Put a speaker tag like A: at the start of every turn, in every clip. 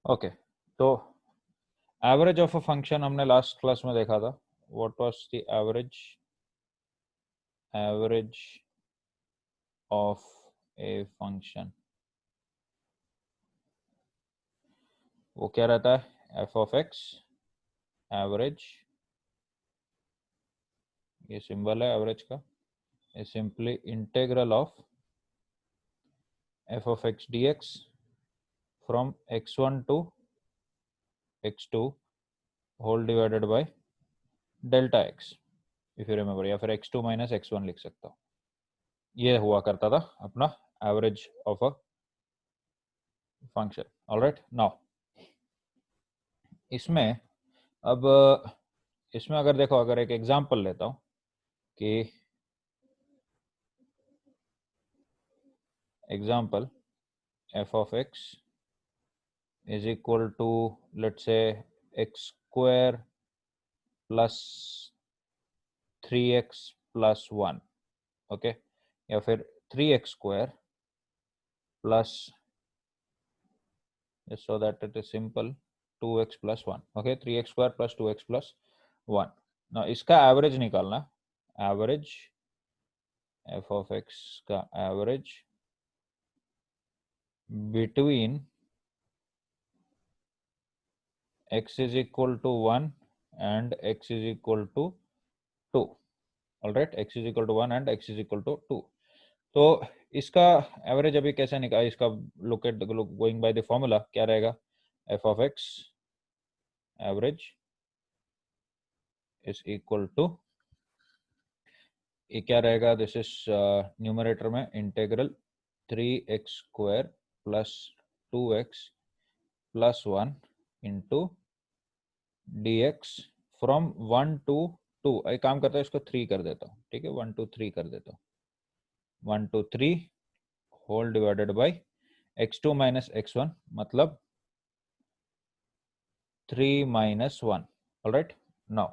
A: Okay, तो average of a function हमने last class में देखा था. What was the average of a function? वो क्या रहता है? एफ ऑफ एक्स एवरेज, ये सिंबल है एवरेज का, is simply integral of f of x dx from x1 to x2 whole divided by delta x, if you remember, या फिर x2 minus x1 लिख सकता हूँ. ये हुआ करता था अपना average of a function. Alright, now इसमें अब इसमें अगर देखो, अगर एक एग्जांपल लेता हूँ कि example f of x is equal to, let's say, x square plus 3x plus 1. Okay, या फिर 3x square plus, just so that it is simple, 2x plus 1. Okay, 3x square plus 2x plus 1. ना इसका average निकालना, average f of x का average between x is equal to 1 and x is equal to 2. Alright, x is equal to 1 and x is equal to 2. तो इसका average अभी कैसे निकाल, इसका look at going by the formula क्या रहेगा? f of x average is equal to, ये क्या रहेगा? दिस इज न्यूमरेटर में integral 3x square plus 2x plus 1 into dx from 1 to 2. एक काम करता है, इसको 3 कर देता हूँ. ठीक है, 1 टू 3 कर देता हूँ. 1 to 3 whole divided by x2 minus x1, मतलब 3 माइनस 1. ऑलराइट, नाउ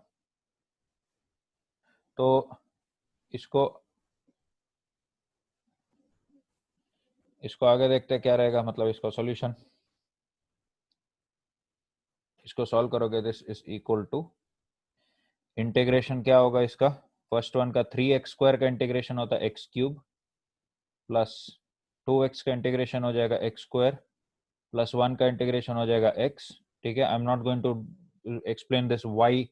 A: तो इसको इसको आगे देखते हैं क्या रहेगा, मतलब इसका सॉल्यूशन. इसको सॉल्व करोगे, this is equal to, integration क्या होगा इसका? फर्स्ट वन का 3x स्क्वायर का इंटीग्रेशन होता है एक्स क्यूब, प्लस 2x का इंटीग्रेशन हो जाएगा एक्स स्क्वायर, प्लस 1 का इंटीग्रेशन हो जाएगा x. ठीक है, I am not going to explain this why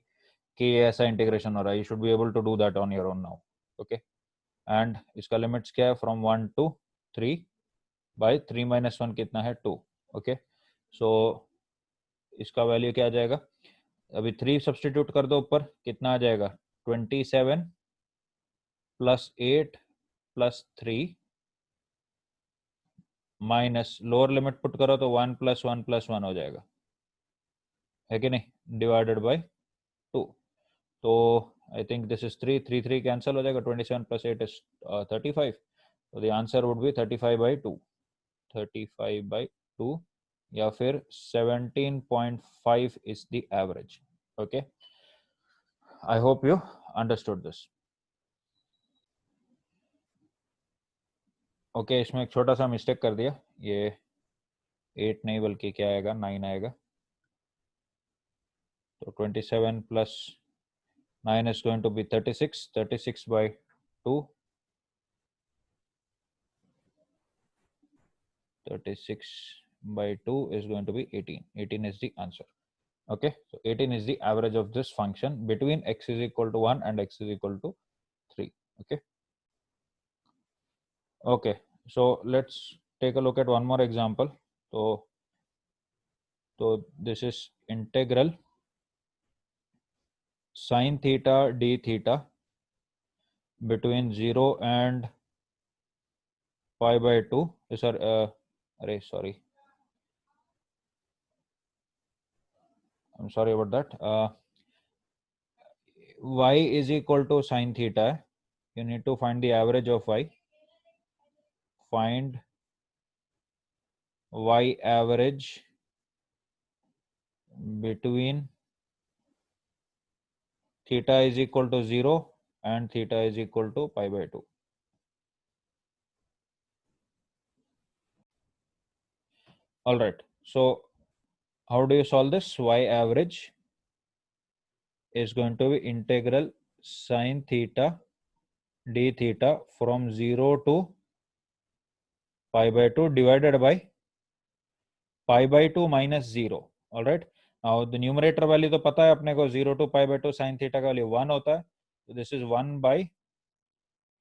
A: के ऐसा इंटीग्रेशन हो रहा है. You should be able to do that on your own now. Okay, and इसका लिमिट्स क्या है? फ्रॉम 1 टू 3 बाई 3 माइनस 1 कितना है? 2. ओके, सो इसका वैल्यू क्या आ जाएगा? अभी 3 सब्सटीट्यूट कर दो ऊपर, कितना आ जाएगा? 27 plus 8 plus 3 minus lower limit put करो तो 1 प्लस 1 हो जाएगा, है कि नहीं? Divided by 2. तो I think this is 3 3 3 cancel हो जाएगा. 27 प्लस 8 इज 35. तो द आंसर वुड बी 35/2. 35/2 या फिर 17.5 is the average. Okay, I hope you understood this. Okay, इसमें एक छोटा सा मिस्टेक कर दिया. ये 8 नहीं बल्कि क्या आएगा? 9 आएगा. तो 27 plus 9 is going to be 36. 36 by 2. 36 by 2 is going to be 18. 18 is the answer. Okay, so 18 is the average of this function between x is equal to 1 and x is equal to 3. Okay. Okay, so let's take a look at one more example. So this is integral sin theta d theta between 0 and pi by 2. Sir, sorry, I'm sorry about that. Y is equal to sin theta. You need to find the average of y. Find y average between theta is equal to 0 and theta is equal to pi by 2. All right, so how do you solve this? Y average is going to be integral sine theta d theta from 0 to pi by 2 divided by pi by 2 minus 0. All right. Now the numerator value तो पता है अपने को 0 to pi by 2 sin theta का value 1 होता है. So this is 1 by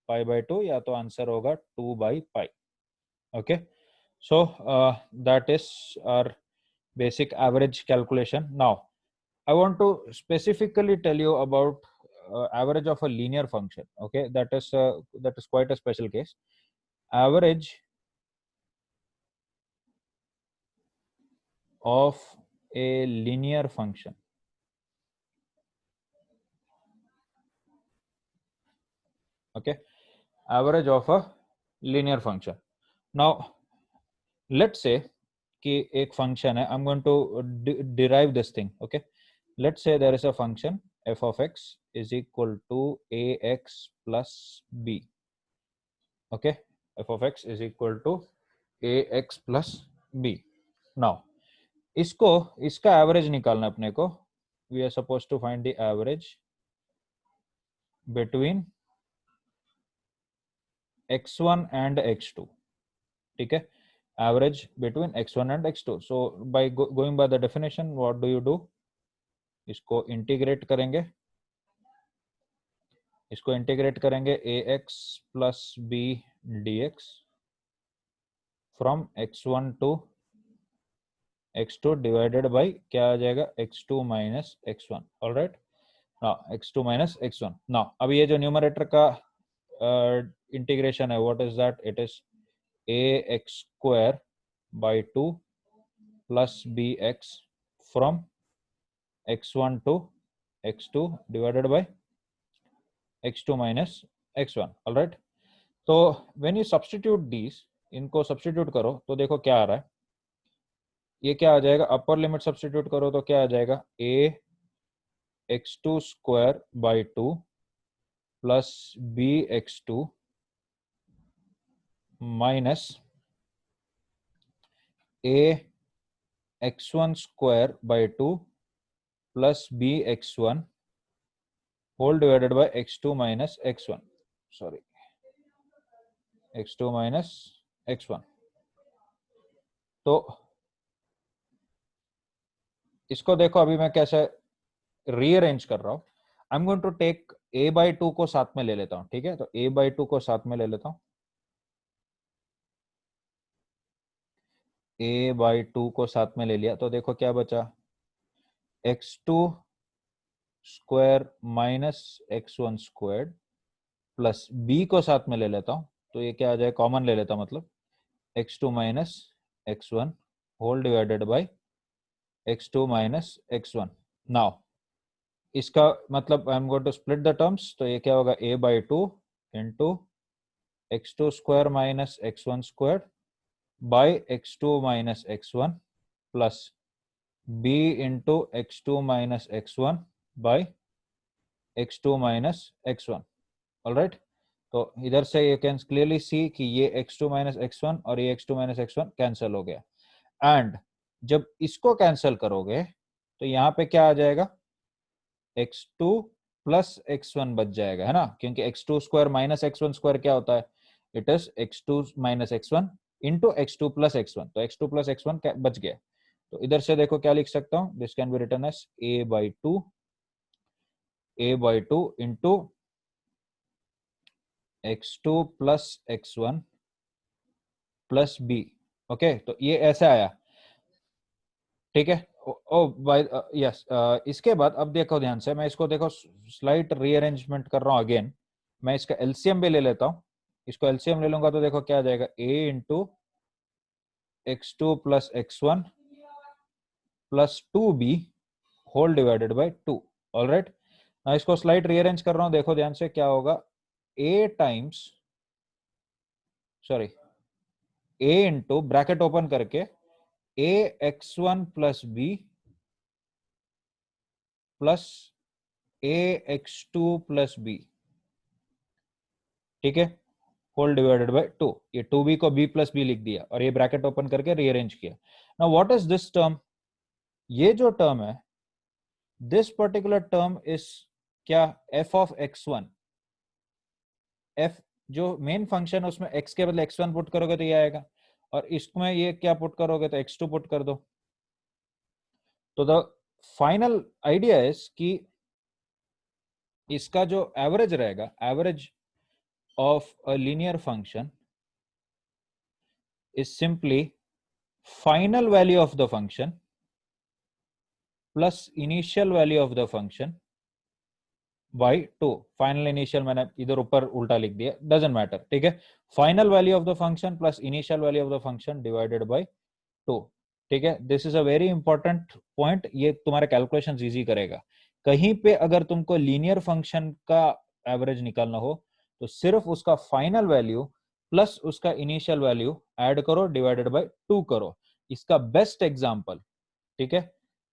A: pi by 2 या तो आंसर होगा 2 by pi. Okay. So that is our basic average calculation. Now I want to specifically tell you about average of a linear function. Okay, that is quite a special case. Average of a linear function. Okay, average of a linear function. Now let's say कि एक function है. I'm going to derive this thing. Okay, let's say there is a function f of x is equal to ax plus b. Okay, f of x is equal to ax plus b. Now इसका average निकालना अपने को. We are suppose to find the average between x1 and x2. ठीक है, average between x1 and x2. So by going by the definition what do you do? इसको integrate करेंगे. ax plus b dx from x1 to x2 divided by क्या आ जाएगा? x2 minus x1. Alright, x2 minus x1. Now अब ये जो numerator का integration है, what is that? It is ax square by 2 plus bx from x1 to x2 divided by x2 minus x1. Alright, तो when you substitute these, इनको substitute करो तो देखो क्या आ रहा है. ये क्या आ जाएगा? अपर लिमिट सब्स्टिट्यूट करो तो क्या आ जाएगा? a x2 square by 2 plus bx2 minus a x1 square by 2 plus bx1 whole divided by x2 minus x1. Sorry, x2 minus x1. तो इसको देखो अभी मैं कैसे रीअरेंज कर रहा हूं. I am going to take a by 2 को साथ में ले लेता हूं. ठीक है, तो a बाई 2 को साथ में ले लेता हूं. a बाई 2 को साथ में ले लिया तो देखो क्या बचा? x2 square minus x1 square plus b को साथ में ले लेता हूं तो ये क्या आ जाए? कॉमन ले लेता हूं, मतलब x2 minus x1 whole divided by x2 minus x1. Now इसका मतलब I am going to split the terms, तो ये क्या होगा? a by 2 into x2 square minus x1 square by x2 minus x1 plus b into x2 minus x1 by x2 minus x1. Alright, तो इधर से you can clearly see कि ये x2 minus x1 और ये x2 माइनस x1 कैंसिल हो गया. And जब इसको कैंसिल करोगे तो यहाँ पे क्या आ जाएगा? x2 प्लस x1 बच जाएगा, है ना? क्योंकि x2 square minus x1 square क्या होता है? It is x2 minus x1 into x2 plus x1. तो x2 प्लस x1 बच गया. तो इधर से देखो क्या लिख सकता हूं? This can be written as a by 2 into x2 plus x1 plus b. Okay, तो ये ऐसे आया. ठीक है. Oh boy yes. इसके बाद अब देखो ध्यान से, मैं इसको देखो स्लाइट रीअरेंजमेंट कर रहा हूं अगेन. मैं इसका एलसीएम भी ले लेता हूं. इसको एलसीएम ले लूंगा तो देखो क्या आ जाएगा? a into x2 plus x1 plus 2b whole divided by 2. Alright, मैं इसको स्लाइट रीअरेंज कर रहा हूं. देखो ध्यान से क्या होगा? a times sorry a into bracket open करके a x1 plus b plus a x2 plus b. ठीक है, होल डिवाइडेड बाय 2. ये 2b को b प्लस b लिख दिया और ये ब्रैकेट ओपन करके रीअरेंज किया. Now what is this term? ये जो टर्म है, दिस पर्टिकुलर टर्म इज क्या, एफ ऑफ x1। एफ जो मेन फंक्शन है उसमें x के बदले x1 पुट करोगे तो ये आएगा, और इसमें ये क्या पुट करोगे तो x2 पुट कर दो। तो द फाइनल आइडिया इज कि इसका जो एवरेज रहेगा, average of a linear function is simply final value of the function plus initial value of the function by 2। Final initial मैंने इधर ऊपर उल्टा लिख दिया, डजेंट मैटर, ठीक है। Final value of the function plus initial value of the function divided by 2, ठीक है। This is a very important point, ये तुम्हारे कैलकुलेशन इजी करेगा। कहीं पे अगर तुमको लीनियर फंक्शन का एवरेज निकालना हो तो सिर्फ उसका फाइनल वैल्यू प्लस उसका इनिशियल वैल्यू ऐड करो, डिवाइडेड बाई 2 करो। इसका बेस्ट एग्जांपल, ठीक है,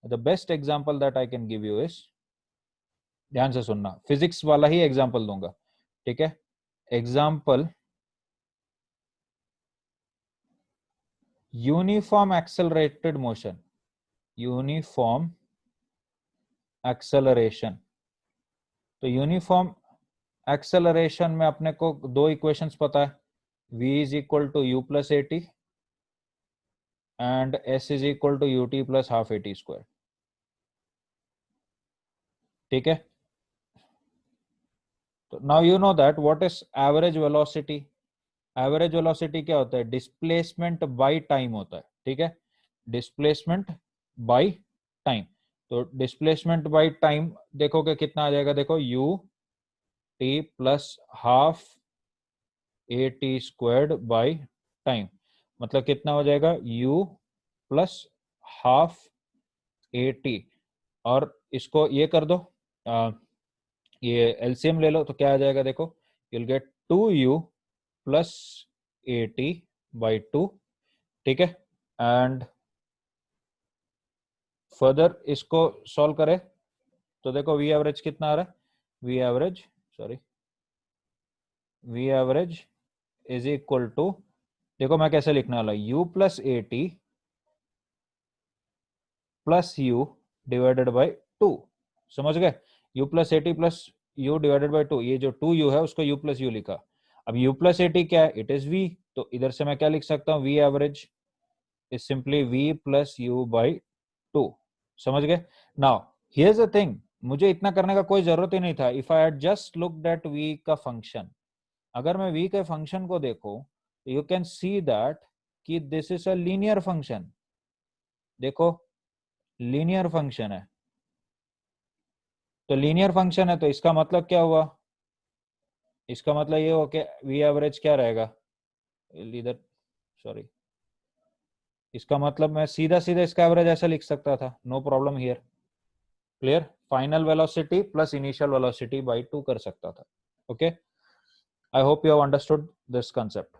A: the best example that I can give you is, ध्यान से सुनना, फिजिक्स वाला ही एग्जांपल दूंगा, ठीक है। Example, uniform accelerated motion, uniform acceleration. तो यूनिफॉर्म एक्सेलरेशन में अपने को दो इक्वेशंस पता है, v is equal to u plus a t and s is equal to u t plus half a t square, ठीक है। तो now you know that what is average velocity. Average velocity क्या होता है, displacement by time होता है, ठीक है, डिस्प्लेसमेंट बाय टाइम। तो डिस्प्लेसमेंट बाय टाइम देखोगे कितना आ जाएगा, देखो u t plus half a T squared by time, मतलब कितना हो जाएगा u plus half a T. और इसको ये कर दो, ये एलसीएम ले लो तो क्या आ जाएगा, देखो you will get 2u plus a T by 2, ठीक है। एंड फर्दर इसको सॉल्व करें तो देखो वी एवरेज कितना आ रहा है, v average, sorry, v average is equal to, देखो मैं कैसे लिखने वाला, u plus a t plus u divided by 2, समझ गए। u plus a t plus u divided by 2, ये जो 2u है उसको u प्लस यू लिखा। अब u प्लस ए टी क्या है, इट इज v, तो इधर से मैं क्या लिख सकता हूँ, v average is simply v plus you by 2, समझ गए। नाउ हियर्स द थिंग, मुझे इतना करने का कोई जरूरत ही नहीं था। If I had just looked at v का फंक्शन, अगर मैं v के फंक्शन को देखो तो यू कैन सी दैट कि this is a linear function, देखो लीनियर फंक्शन है। तो लीनियर फंक्शन है तो इसका मतलब क्या हुआ, इसका मतलब ये हो कि वी एवरेज क्या रहेगा इधर, सॉरी, इसका मतलब मैं सीधा सीधा इसका एवरेज ऐसा लिख सकता था, no problem here, clear. Final velocity plus initial velocity by 2 कर सकता था, okay. I hope you have understood this concept,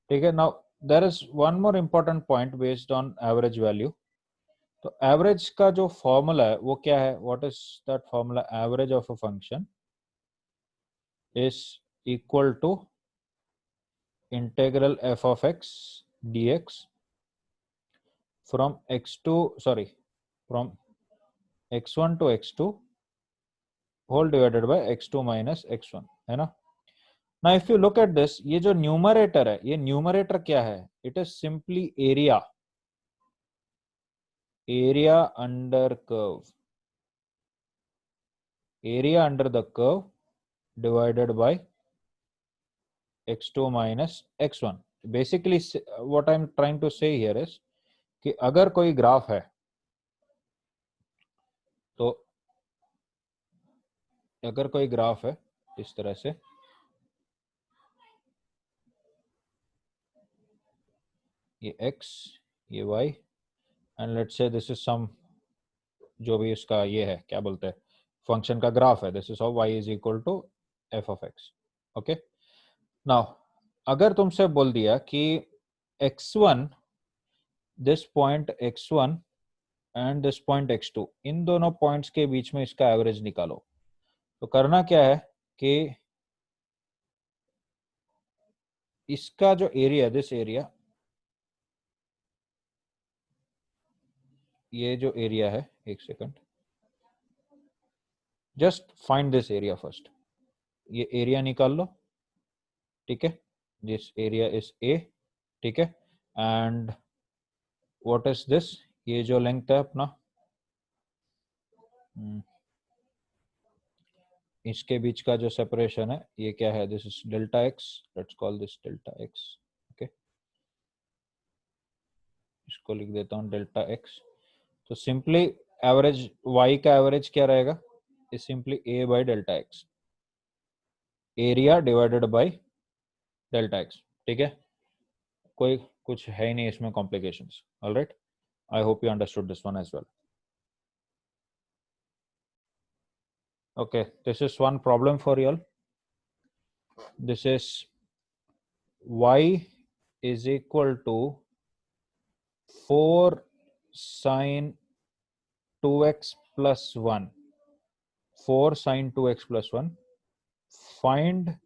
A: ठीक है। Now there is one more important point based on average value. तो एवरेज का जो फॉर्मूला है वो क्या है, what is that formula, average of a function is equal to integral f of x dx from x2, sorry, from x1 to x2 whole divided by x2 minus x1, है ना। now if you look at this, ये जो numerator है, ये numerator क्या है, it is simply area, area under curve, area under the curve divided by x2 minus x1। basically what I'm trying to say here is कि अगर कोई graph है तो, अगर कोई ग्राफ है इस तरह से, ये x, ये y and let's say this is some, जो भी इसका ये है क्या बोलते हैं फंक्शन का ग्राफ है, this is how y is equal to f of x, okay. Now अगर तुमसे बोल दिया कि x1, this point x1 and this point x2, इन दोनों पॉइंट्स के बीच में इसका एवरेज निकालो, तो करना क्या है कि इसका जो एरिया, दिस एरिया, ये जो एरिया है, एक second, just find this area first. ये एरिया निकाल लो, ठीक है, दिस एरिया इज ए, ठीक है, एंड व्हाट इज दिस, ये जो लेंथ है अपना, इसके बीच का जो सेपरेशन है ये क्या है, this is delta x, let's call this delta x, okay, इसको लिख देता हूँ डेल्टा एक्स। तो सिंपली एवरेज y का एवरेज क्या रहेगा, is simply a by delta x, area divided by delta x, ठीक है, कोई कुछ है ही नहीं इसमें complications. Alright, I hope you understood this one as well. Okay, this is one problem for you all. This is y is equal to 4 sine 2x plus 1. 4 sine 2x plus 1. Find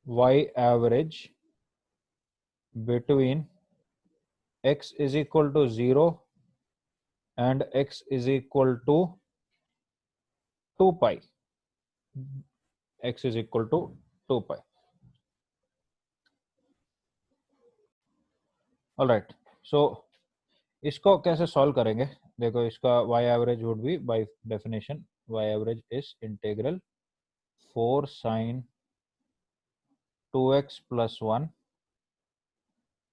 A: y average between x is equal to 0 and x is equal to 2 pi. X is equal to 2 pi. All right. So इसको कैसे solve करेंगे, देखो इसका y average would be by definition y average is integral 4 sin 2x plus 1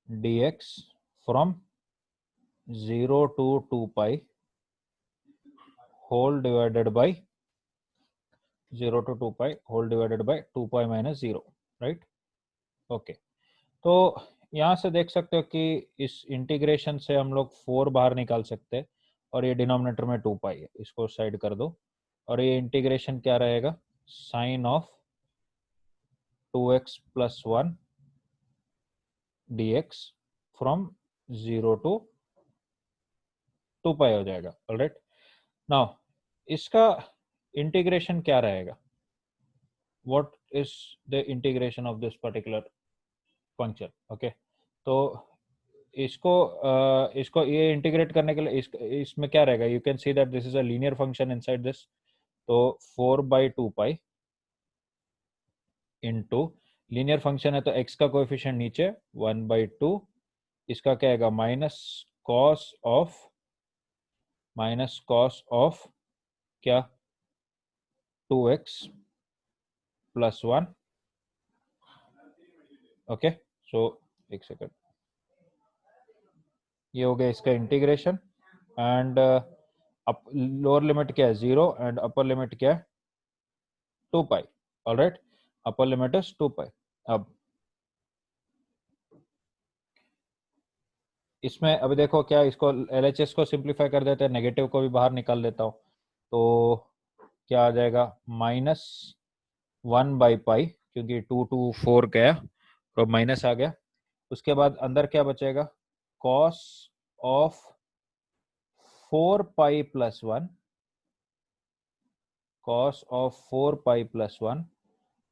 A: dx from 0 to 2 pi whole divided by 0 to 2 pi whole divided by 2 pi minus 0, right. Okay, तो यहाँ से देख सकते हो कि इस इंटीग्रेशन से हम लोग 4 बाहर निकाल सकते हैं और ये डिनोमिनेटर में 2 पाई है, इसको साइड कर दो, और ये इंटीग्रेशन क्या रहेगा, sine of 2x plus 1 dx from 0 to 2 pi हो जाएगा। ऑलराइट, नाउ इसका इंटीग्रेशन क्या रहेगा, what is the integration of this particular function. Okay, तो इसको ये इंटीग्रेट करने के लिए इसमें क्या रहेगा, you can see that this is a linear function inside this, तो 4/2 पाई इनटू लीनियर फंक्शन है तो x का कोएफिशिएंट नीचे 1/2, इसका क्या आएगा माइनस कॉस ऑफ क्या 2x प्लस 1। ओके, सो एक सेकेंड, ये हो गया इसका इंटीग्रेशन, एंड लोअर लिमिट क्या है 0 एंड अपर लिमिट क्या है 2 पाई। ऑलराइट, अपर लिमिट इज 2 पाई। अब इसमें अभी देखो क्या, इसको LHS को सिंप्लीफाई कर देते हैं, नेगेटिव को भी बाहर निकाल देता हूँ, तो क्या आ जाएगा -1/पाई, क्योंकि 2 to 4 गया तो माइनस आ गया। उसके बाद अंदर क्या बचेगा, cos of 4 pi plus 1, cos of 4 pi plus 1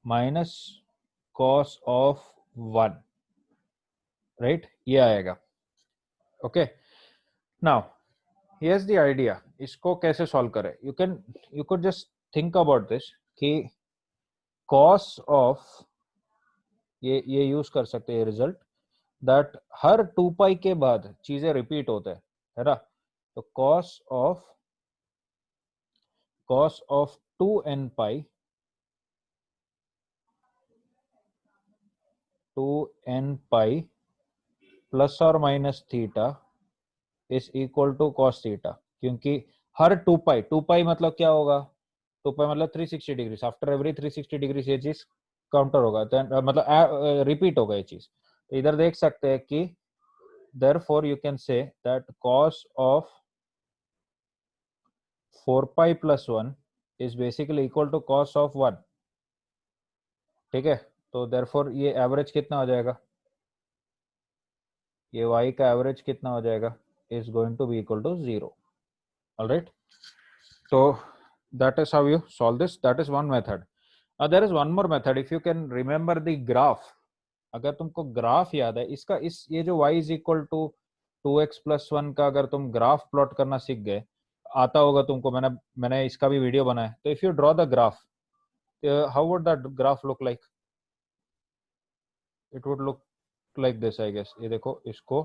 A: minus cos of 1, right, ये आएगा। Okay, now here's the idea, इसको कैसे सॉल्व करें, you could just think about this कि कॉस ऑफ ये यूज कर सकते हैं रिजल्ट, दैट हर 2 पाई के बाद चीजें रिपीट होते हैं, है ना, तो cos of 2n pi 2n pi plus और minus theta is equal to cos theta, क्योंकि हर 2 पाई मतलब क्या होगा, 2 पाई मतलब 360 डिग्री, आफ्टर एवरी 360 डिग्री ये चीज काउंटर होगा, मतलब रिपीट होगा ये चीज। तो इधर देख सकते हैं कि therefore you can say that cos of 4 pi plus 1 is basically equal to cos of 1, ठीक है, तो therefore ये एवरेज कितना हो जाएगा, ये y का एवरेज कितना हो जाएगा, is going to be equal to 0। all right, so that is how you solve this, that is one method। There is one more method, if you can remember the graph, अगर तुमको graph याद है इसका, इस ये जो y is equal to 2x+1 का अगर तुम ग्राफ प्लॉट करना सीख गए, आता होगा तुमको, मैंने मैंने इसका भी वीडियो बनाया, तो if you draw the graph, how would that graph look like? It would look like this I guess. ये देखो इसको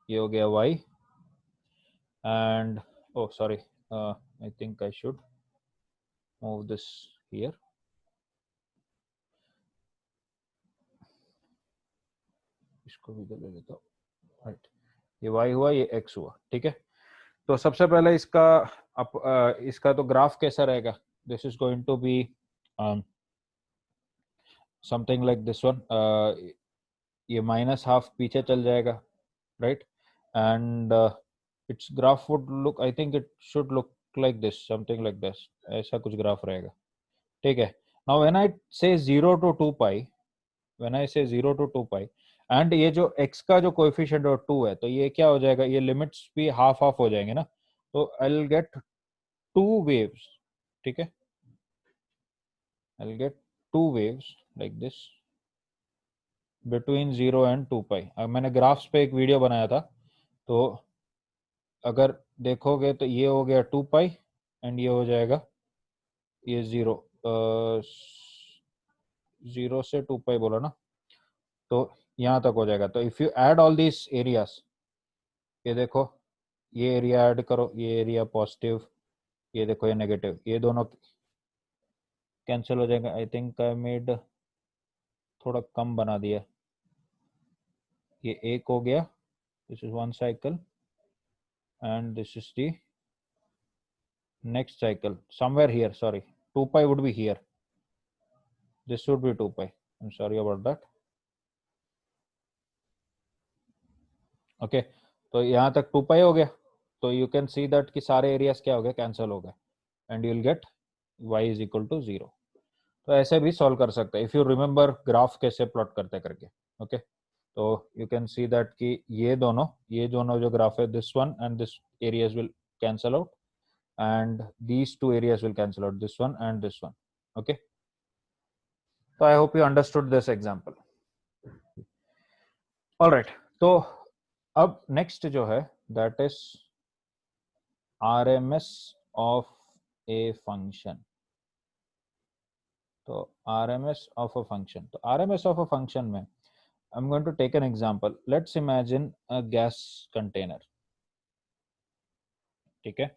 A: ये हो गया y and oh sorry, I think I should move this here. इसको भी ले लेता हूँ, राइट। ये y हुआ, ये x हुआ, ठीक है। तो सबसे पहले इसका इसका तो ग्राफ कैसा रहेगा? This is going to be something like this one. ये -½ पीछे चल जाएगा, right, and its graph would look, I think it should look like this, something like this, ऐसा कुछ ग्राफ रहेगा, ठीक है। नाउ व्हेन आई से 0 to 2π, व्हेन आई से 0 to 2π, एंड ये जो x का जो कोएफिशिएंट और 2 है, तो ये क्या हो जाएगा, ये लिमिट्स भी हाफ हाफ हो जाएंगे ना, तो आई विल गेट 2 waves, ठीक है। I will get 2 waves like this between 0 and 2π। अब मैंने ग्राफ्स पे एक वीडियो बनाया था, तो अगर देखोगे तो ये हो गया 2π एंड ये हो जाएगा ये 0, 0 से 2π बोला ना, तो यहाँ तक हो जाएगा। तो if you add all this areas, ये देखो, ये एरिया ऐड करो, ये एरिया पॉजिटिव, ये देखो ये नेगेटिव, ये दोनों कैंसिल हो जाएगा। आई थिंक आई मेड थोड़ा कम बना दिया, ये एक हो गया, this is one cycle and this is the next cycle somewhere here, sorry, 2π would be here, this would be 2π, I'm sorry about that, okay। तो यहाँ तक 2π हो गया, तो you can see that कि सारे एरियाज क्या हो गए, कैंसिल हो गए, and you will get y is equal to 0। तो ऐसे भी सॉल्व कर सकते हैं इफ यू रिमेम्बर ग्राफ कैसे प्लॉट करते करके, ओके। तो यू कैन सी दैट कि ये दोनों जो ग्राफ है, this one and this areas will cancel out and these two areas will cancel out, this one and this one, okay। so I hope you understood this example, all right। तो अब next जो है that is RMS of a function। तो RMS of a function, तो RMS of a function में I'm going to take an example, let's imagine a gas container, ठीक है।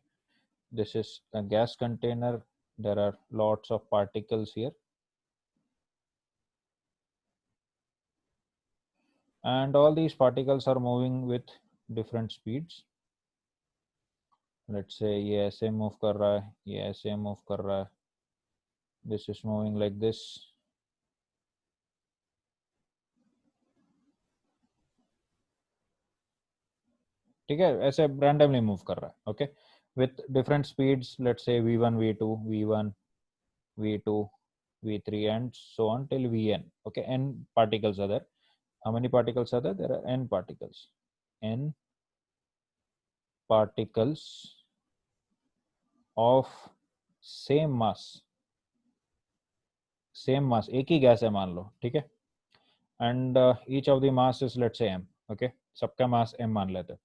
A: this is a gas container, there are lots of particles here and all these particles are moving with different speeds। let's say ये ऐसे move कर रहा है, ये ऐसे move कर रहा है, this is moving like this, ठीक है, ऐसे randomly मूव कर रहा है, okay, with different speeds, let's say v1 v2 v1 v2 v3 and so on till vn, okay। n particles are there, how many particles are there are n particles, n particles of same mass, एक ही gas है मान लो, ठीक है, and each of the mass is let's say m, okay, सबका mass m मान लेते हैं।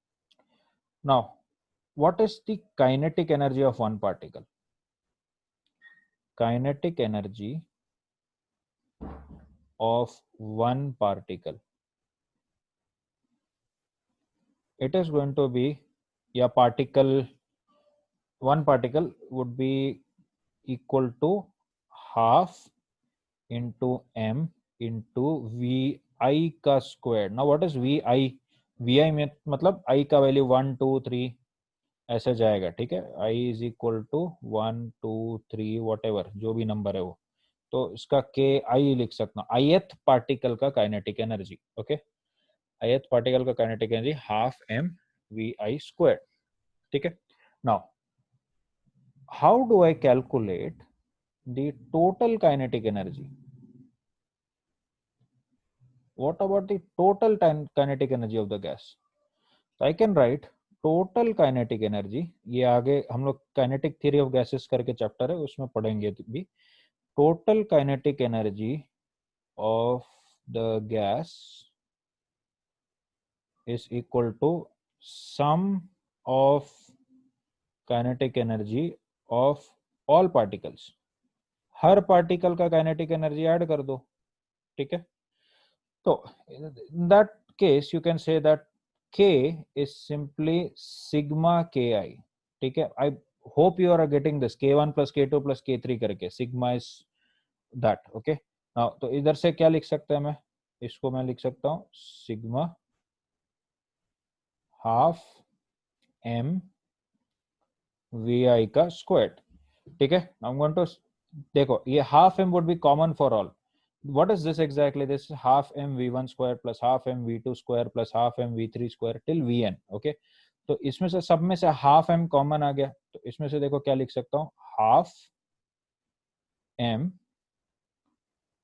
A: now what is the kinetic energy of one particle? Kinetic energy of one particle, it is going to be, या one particle would be equal to half into m into vi का square. now what is vi? vi में मतलब i का value 1 2 3 ऐसे जाएगा, ठीक है। i is equal to 1 2 3 whatever जो भी नंबर है वो, तो इसका के आई लिख सकता हूँ, ith पार्टिकल का kinetic energy, okay. ith particle का kinetic energy half m vi square, ठीक है। Now how do I calculate the total kinetic energy? what about the total kinetic energy of the gas? So I can write total kinetic energy, ये आगे हम लोग kinetic theory of gases करके chapter है उसमें पढ़ेंगे भी, total kinetic energy of the gas is equal to sum of kinetic energy of all particles. Her particle का काइनेटिक एनर्जी ऐड कर दो, ठीक है। तो in that case you can say that k is simply sigma ki, ठीक है। I hope you are getting this, k1 plus k2 plus k3 करके, sigma is that, okay। now तो इधर से क्या लिख सकते हैं, मैं इसको मैं लिख सकता हूँ सिग्मा हाफ m vi का स्क्वायर, ठीक है। आई एम गोइंग टू, देखो ये half m would be common for all, what is this exactly, this is half m v1 square plus half m v2 square plus half m v3 square till vn, okay। तो इसमें से सब में से half m common आ गया, तो इसमें से देखो क्या लिख सकता हूँ, half m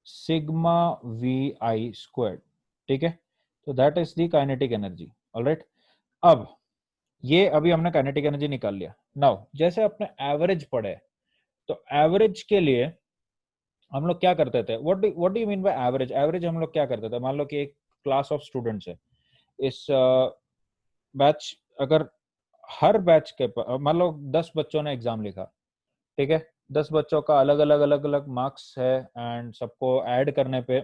A: sigma vi square, ठीक है। तो that is the kinetic energy, alright. अब ये अभी हमने काइनेटिक एनर्जी निकाल लिया। नाउ जैसे अपने एवरेज पढ़े, तो एवरेज के लिए हम लोग क्या करते थे, what do you mean by average, average हम लोग क्या करते थे, मान लो कि एक क्लास ऑफ स्टूडेंट्स है, इस बैच, अगर हर बैच के मान लो 10 बच्चों ने एग्जाम लिखा, ठीक है, 10 बच्चों का अलग अलग अलग अलग मार्क्स है, एंड सबको ऐड करने पे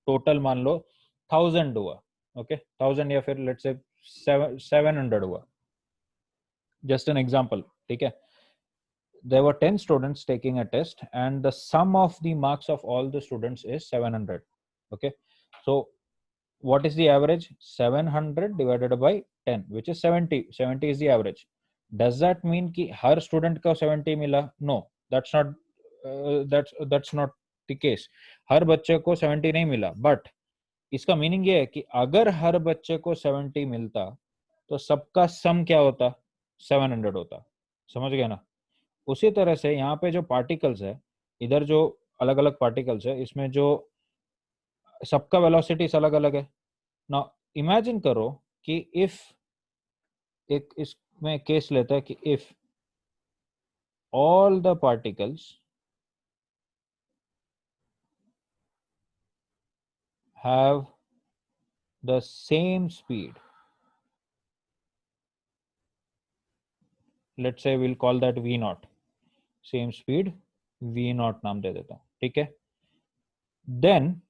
A: टोटल मान लो 1000 हुआ, ओके, 1000 या फिर लेट्स से 700 हुआ, जस्ट एन एग्जांपल, ठीक है। There were 10 students taking a test and the sum of the marks of all the students is 700, okay। So what is the average, 700 divided by 10 which is 70, 70 is the average। does that mean कि हर student को 70 मिला, no, that's not that's not the case, हर बच्चे को 70 नहीं मिला, but इसका meaning ये है कि अगर हर बच्चे को 70 मिलता तो सबका सम क्या होता, 700 होता, समझ गया ना। उसी तरह से यहाँ पे जो पार्टिकल्स है, इधर जो अलग अलग पार्टिकल्स है, इसमें जो सबका वेलोसिटीज अलग अलग है ना। इमेजिन करो कि इफ, एक इसमें केस लेता है कि if all the particles have the same speed, let's say will call that v naught, same speed v naught नाम दे देता हूं, ठीक है। Then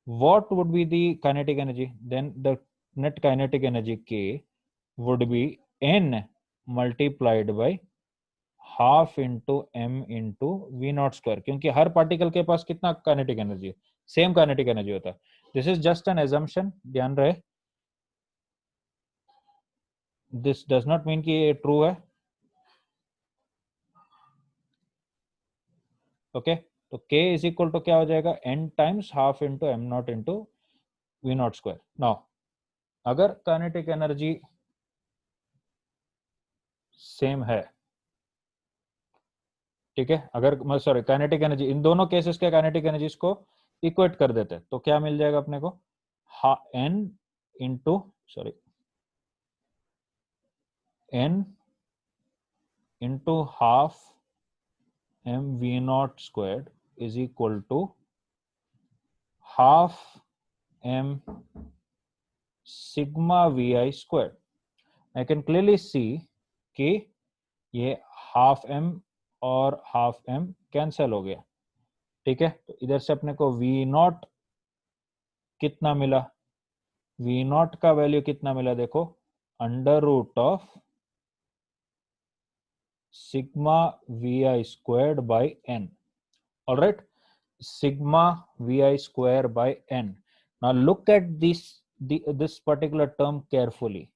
A: what would be the kinetic energy, then the net kinetic energy k would be n multiplied by half into m into v naught square, क्योंकि हर particle के पास कितना काइनेटिक एनर्जी है, सेम काइनेटिक एनर्जी होता है। This is just an assumption, ध्यान रहे, दिस डज नॉट मीन कि ये ट्रू है, ओके। तो k इज इक्वल टू क्या हो जाएगा, n times half into m naught into v naught square. Now अगर काइनेटिक एनर्जी सेम है, ठीक है, अगर सॉरी काइनेटिक एनर्जी, इन दोनों केसेस के काइनेटिक एनर्जीज को इक्वेट कर देते हैं तो क्या मिल जाएगा अपने को, n into sorry n into half m v naught squared is equal to half m sigma vi squared. I can clearly see कि ये हाफ m और हाफ m कैंसिल हो गया, ठीक है। तो इधर से अपने को v नॉट कितना मिला, v नॉट का वैल्यू कितना मिला, देखो under root of sigma vi squared by n, alright, sigma vi square by n। now look at this particular term carefully।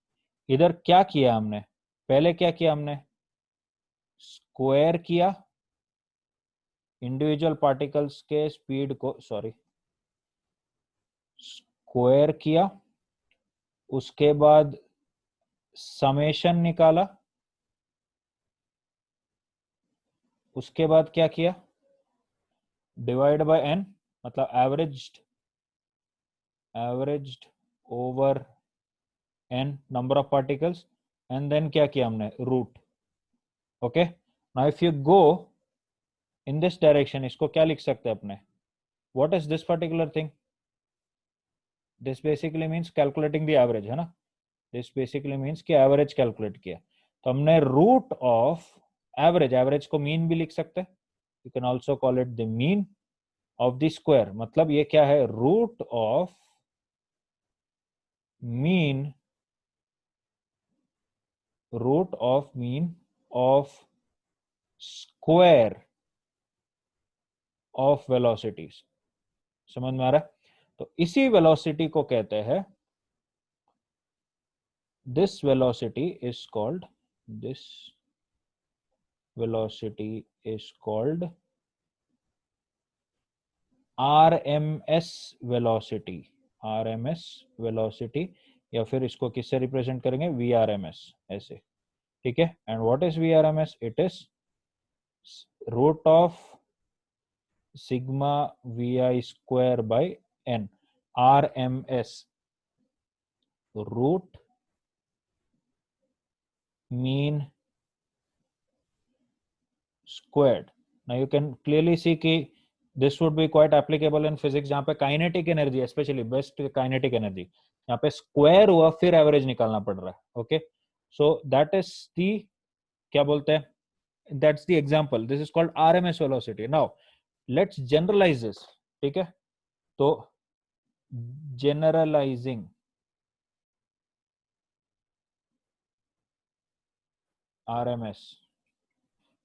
A: इधर क्या किया हमने, पहले क्या किया हमने, स्क्वायर किया इंडिविजुअल पार्टिकल्स के स्पीड को, सॉरी स्क्वायर किया, उसके बाद समेशन निकाला, उसके बाद क्या किया, डिवाइड बाय n, मतलब averaged over n number of particles, and then क्या किया हमने, root. Okay, now if you go in this direction, इसको क्या लिख सकते हैं अपने, what is this particular thing? This basically means calculating the average, है ना. This basically means कि average calculate किया. तो हमने root of average को mean भी लिख सकते हैं. You can also call it the mean of the square. मतलब ये क्या है, root of mean of square of velocities. समझ में आ रहा है. तो इसी velocity को कहते हैं, this velocity is called RMS velocity, या फिर इसको किससे रिप्रेजेंट करेंगे, VRMS ऐसे. ठीक है. And what is VRMS? It is root of sigma VI square by n. RMS, root mean squared. Now you can clearly see कि this would be quite applicable in physics, जहाँ पे kinetic energy, especially best kinetic energy, यहाँ पे square हुआ फिर average निकालना पड़ रहा है. Okay, so that is the, क्या बोलते हैं, that's the example. This is called RMS velocity. Now let's generalize this. ठीक है. तो generalizing RMS.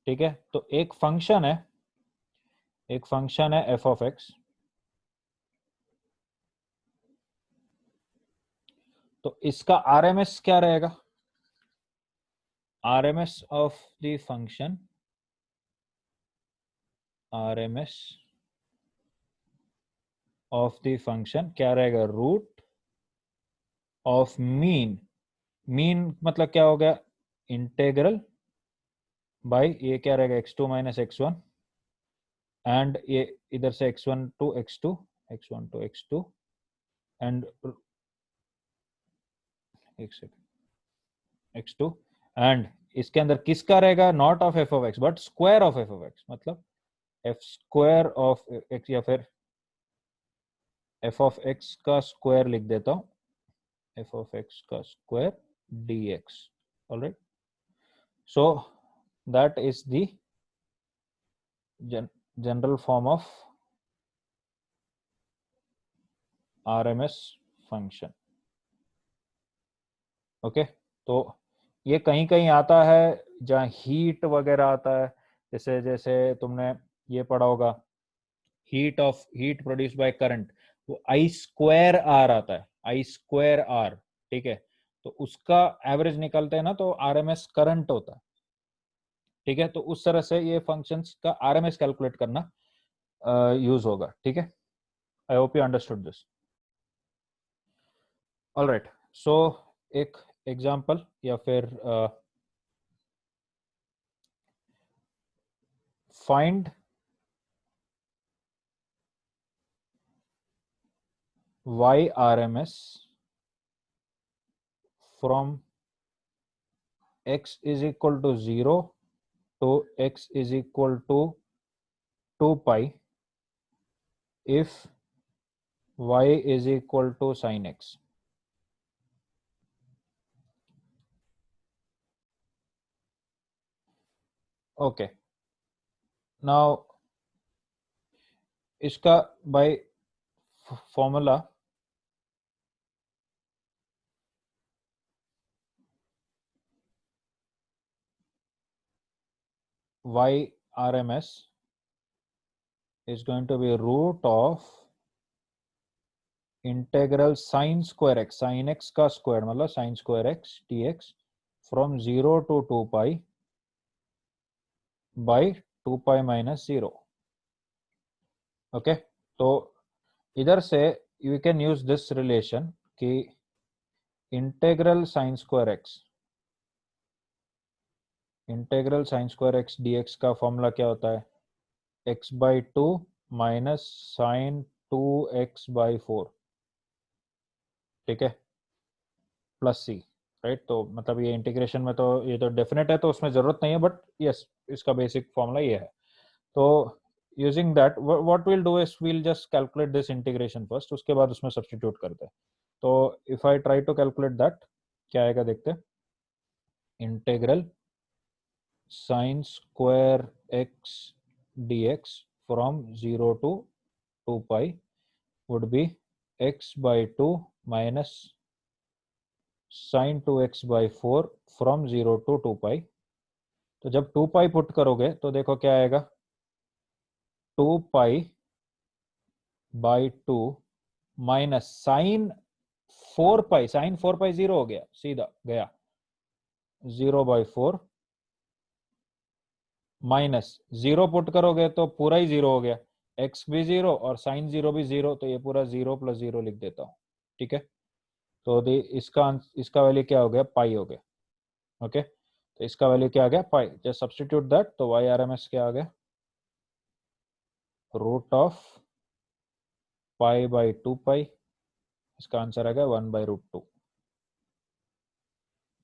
A: ठीक है. तो एक फंक्शन है f of x. तो इसका RMS क्या रहेगा, RMS of the function, RMS of the function क्या रहेगा, रूट ऑफ मीन. मीन मतलब क्या हो गया, इंटेग्रल बाय ये क्या रहेगा, x2 माइनस x1, एंड ये इधर से x1 to x2, x1 to x2, and एक सेकंड x2, एंड इसके अंदर किसका रहेगा, not of f of x but square of f of x, मतलब f स्क्वायर ऑफ x, या फिर f of x का स्क्वायर लिख देता हूं, f of x का square dx. All right, so that is the general form of RMS function. Okay, तो ये कहीं कहीं आता है जहाँ हीट वगैरह आता है, जैसे जैसे तुमने ये पढ़ा होगा, हीट प्रोड्यूस बाय करंट, वो I स्क्वायर आर आता है, I स्क्वायर आर. ठीक है. तो उसका एवरेज निकलते हैं ना, तो RMS करंट होता है. ठीक है. तो उस तरह से ये फंक्शंस का RMS कैलकुलेट करना यूज होगा. ठीक है. I hope you understood this. Alright, so एक एग्जांपल या फिर find YRMS from x is equal to 0 to x is equal to 2 pi if y is equal to sin x. Okay, now इसका by formula YRMS is going to be root of integral sine square x, sine x का square मतलब sine square x dx from 0 to 2 pi by 2 pi minus 0. Okay, तो इधर से you can use this relation कि integral sine square x dx का formula क्या होता है, x by 2 minus sine 2x by 4. ठीक है. Plus C, right. तो मतलब ये इंटीग्रेशन में तो ये तो डेफिनेट है, तो उसमें जरूरत नहीं है, बट यस इसका बेसिक फॉर्मूला ये है। तो using that what will do is will just calculate this integration first, उसके बाद उसमें सब्स्टिट्यूट करते हैं। तो if I try to calculate that, क्या आएगा देखते हैं। Integral sine square x dx from 0 to 2 pi would be x by 2 minus sin 2x by 4 from 0 to 2 pi। तो जब 2 pi पुट करोगे तो देखो क्या आएगा, 2 pi by 2 minus sine 4 pi, sine 4 pi 0 हो गया, सीधा गया 0 by 4 माइनस 0 पुट करोगे तो पूरा ही 0 हो गया, x भी 0 और साइन 0 भी 0, तो ये पूरा 0 + 0 लिख देता हूँ, ठीक है। तो इसका वैल्यू क्या हो गया, पाई हो गया, ओके। तो इसका वैल्यू क्या आ गया, पाई। जस्ट सब्स्टिट्यूट दैट, तो वाई आर एम एस क्या आ गया, root of pi by 2 pi, इसका आंसर आ गया 1/√2,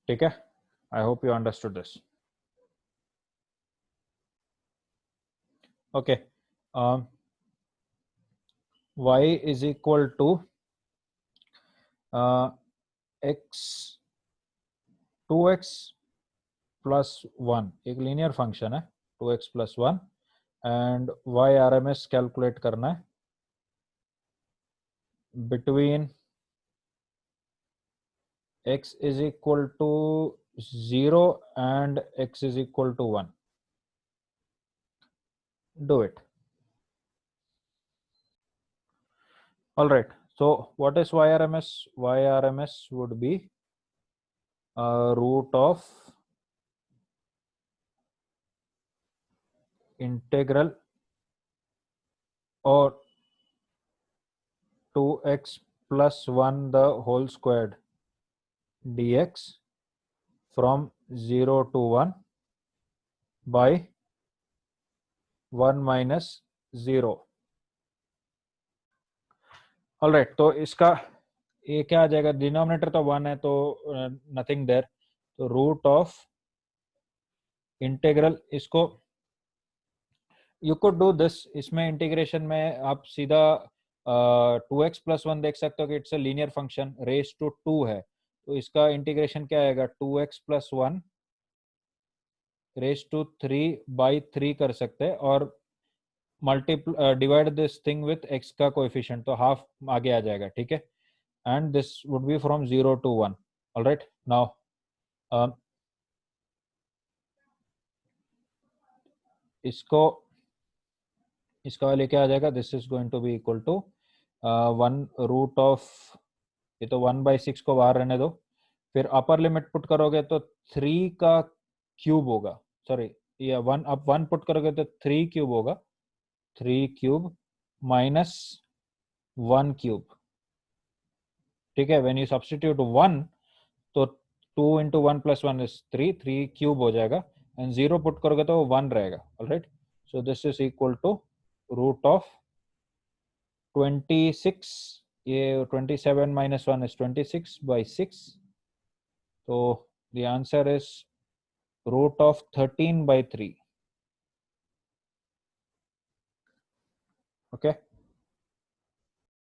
A: ठीक है। I hope you understood this, okay. y is equal to x 2x plus 1, एक लीनियर फंक्शन है 2x plus 1, and y R M S calculate करना है between x is equal to 0 and x is equal to 1. Do it. All right. So what is YRMS? YRMS would be root of integral or 2x plus 1 the whole squared dx from 0 to 1 by 1 minus 0. All right, तो इसका ये क्या आ जाएगा, denominator तो 1 है तो nothing there, तो रूट ऑफ इंटीग्रल, इसको यू कुड डू दिस, इसमें इंटीग्रेशन में आप सीधा 2x प्लस 1 देख सकते हो कि it's a linear function, raise to 2 है, तो इसका इंटीग्रेशन क्या आएगा, 2x प्लस 1 रेस टू 3/3 कर सकते हैं, और multiple divide this thing with x का कोएफिशिएंट, तो हाफ आगे आ जाएगा, ठीक है। And this would be from 0 to 1। All right, now इसको, इसका वाले क्या आ जाएगा, this is going to be equal to 1 root of, ये तो 1/6 को बाहर रहने दो, फिर अपर लिमिट पुट करोगे तो 3 का क्यूब होगा, सॉरी ये 1, अब 1 पुट करोगे तो 3 क्यूब होगा, 3 क्यूब माइनस 1 क्यूब, ठीक है। व्हेन यू सब्स्टिट्यूट 1, तो 2 into 1 plus 1 is 3, 3 क्यूब हो जाएगा, एंड 0 पुट करोगे तो 1 रहेगा, all right. So this is equal to root of 26, ये 27 minus 1 is 26/6, तो the answer is root of 13/3, okay।